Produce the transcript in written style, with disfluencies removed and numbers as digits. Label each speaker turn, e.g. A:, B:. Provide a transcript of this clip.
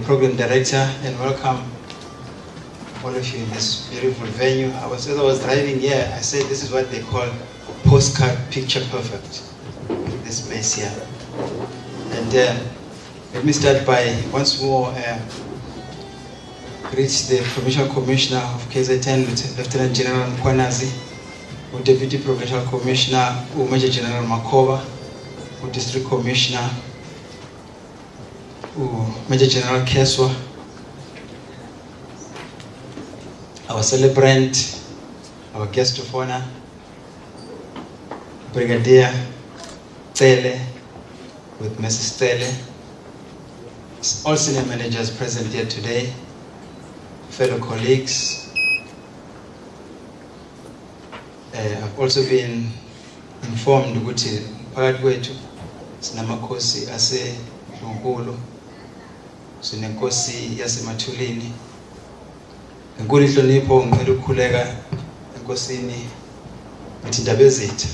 A: Program Director, and welcome all of you in this beautiful venue. As I was driving here, I said this is what they call postcard picture perfect, this place here. And let me start by once more greet the Provincial Commissioner of KZN, Lieutenant General Mkwanazi, Deputy Provincial Commissioner, Major General Makova, District Commissioner, Major General Keswa, our celebrant, our guest of honor, Brigadier Tsele, with Mrs. Tsele, all senior managers present here today, fellow colleagues. I've also been informed ukuthi phakathi kwethu sinamakhosi ase-Nkulu, sinenkosi yasemathulini. Enkulu inhlonipho, ngicela ukukhuleka enkosini ngithi Ndabezitha.